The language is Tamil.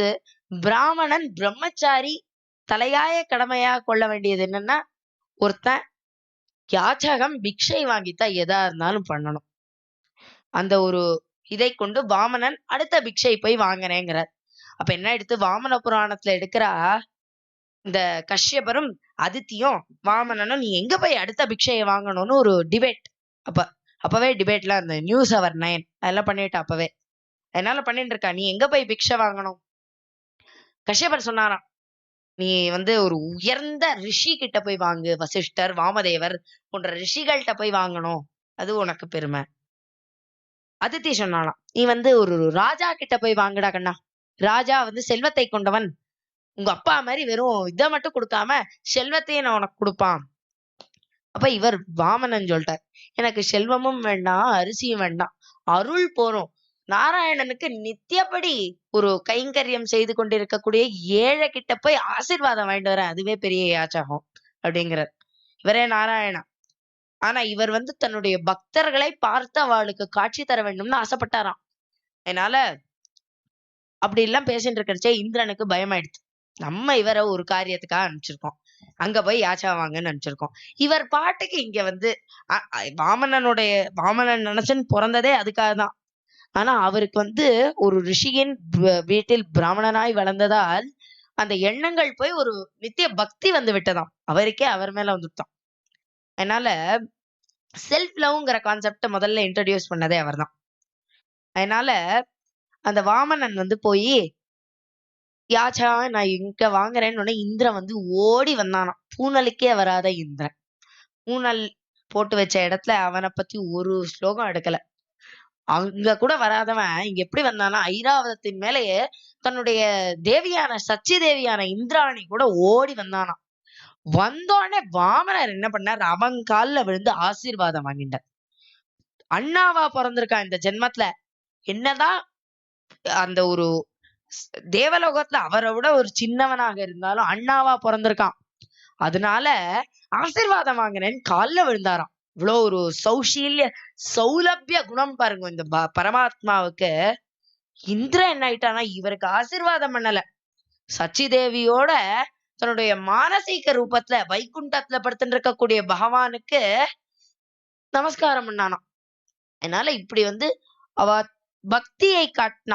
அடுத்து பிராமணன் பிரம்மச்சாரி தலையாய கடமையா கொள்ள வேண்டியது என்னன்னா, ஒருத்தன் யாச்சகம் பிக்ஷை வாங்கித்தான் எதா இருந்தாலும் பண்ணணும். அந்த ஒரு இதை கொண்டு வாமனன் அடுத்த பிக்ஷை போய் வாங்குறேங்கிறார். அப்ப என்ன எடுத்து வாமன புராணத்துல எடுக்கிறா, இந்த கஷ்யபரும் அதித்தியும் வாமனனும் நீ எங்க போய் அடுத்த பிக்ஷையை வாங்கணும்னு ஒரு டிபேட். அப்பவே டிபேட்ல அந்த நியூஸ் அவர் 9 அதெல்லாம் பண்ணிட்டு அப்பவே என்னால பண்ணிட்டு இருக்கா, நீ எங்க போய் பிக்ஷை வாங்கணும்? கஷ்யபர் சொன்னாராம், நீ ஒரு உயர்ந்த ரிஷி கிட்ட போய் வாங்கு, வசிஷ்டர் வாமதேவர் போன்ற ரிஷிகள்கிட்ட போய் வாங்கணும், அது உனக்கு பெருமை. அதித்தி சொன்னாலாம், நீ ஒரு ராஜா கிட்ட போய் வாங்குடா கண்ணா, ராஜா செல்வத்தை கொண்டவன், உங்க அப்பா மாதிரி வெறும் இதை மட்டும் கொடுக்காம செல்வத்தையும் நான் உனக்கு கொடுப்பான். அப்ப இவர் வாமனன் சொல்லிட்டார், எனக்கு செல்வமும் வேண்டாம் அரிசியும் வேண்டாம், அருள் போறோம். நாராயணனுக்கு நித்தியப்படி ஒரு கைங்கரியம் செய்து கொண்டிருக்கக்கூடிய ஏழை கிட்ட போய் ஆசீர்வாதம் வாங்கிட்டு வரேன், அதுவே பெரிய யாச்சகம் அப்படிங்கிறார். இவரே நாராயணா. ஆனா இவர் தன்னுடைய பக்தர்களை பார்த்து அவளுக்கு காட்சி தர வேண்டும்னு ஆசைப்பட்டாராம். அதனால அப்படி எல்லாம் பேசிட்டு இருக்கிறச்சே இந்திரனுக்கு பயமாயிடுச்சு. நம்ம இவரை ஒரு காரியத்துக்காக அனுப்பிச்சிருக்கோம், அங்க போய் யாச்சா வாங்கன்னு அனுப்பிச்சிருக்கோம். இவர் பாட்டுக்கு இங்க வாமனன் நினைச்சுன்னு பிறந்ததே அதுக்காக தான். ஆனா அவருக்கு ஒரு ரிஷியின் வீட்டில் பிராமணனாய் வளர்ந்ததால் அந்த எண்ணங்கள் போய் ஒரு நித்திய பக்தி விட்டதாம், அவருக்கே அவர் மேல வந்துட்டான். அதனால செல்ஃப் லவ்ங்கிற கான்செப்ட முதல்ல இன்ட்ரடியூஸ் பண்ணதே அவர் தான். அதனால அந்த வாமனன் போய் யாச்சா நான் இங்க வாங்குறேன்னு இந்திரன் ஓடி வந்தானாம். பூனலுக்கே வராத இந்திரன் பூனல் போட்டு வச்ச இடத்துல அவனை பத்தி ஒரு ஸ்லோகம் எடுக்கல. அங்க கூட வராதவன் இங்க எப்படி வந்தானா, ஐராவதத்தின் மேலேயே தன்னுடைய தேவியான சச்சி தேவியான இந்திராணி கூட ஓடி வந்தானா. வந்தோடனே வாமனர் என்ன பண்ணார், அவன் காலில் விழுந்து ஆசீர்வாதம் வாங்கிட்டார். அண்ணாவா பிறந்திருக்கான் இந்த ஜென்மத்துல, என்னதான் அந்த ஒரு தேவலோகத்துல அவரை விட ஒரு சின்னவனாக இருந்தாலும் அண்ணாவா பிறந்திருக்கான், அதனால ஆசீர்வாதம் வாங்கினேன்னு காலில் விழுந்தாராம். இவ்வளவு ஒரு சௌலபிய குணம் பாருங்க இந்த பரமாத்மாவுக்கு. இந்திரன் என்ன ஆயிட்டானா, இவருக்கு ஆசீர்வாதம் பண்ணல, சச்சி தேவியோட தன்னுடைய மானசீக ரூபத்துல வைகுண்டத்துல படுத்துட்டு இருக்கக்கூடிய பகவானுக்கு நமஸ்காரம் பண்ணானாம். அதனால இப்படி அவ பக்தியை காட்டினா.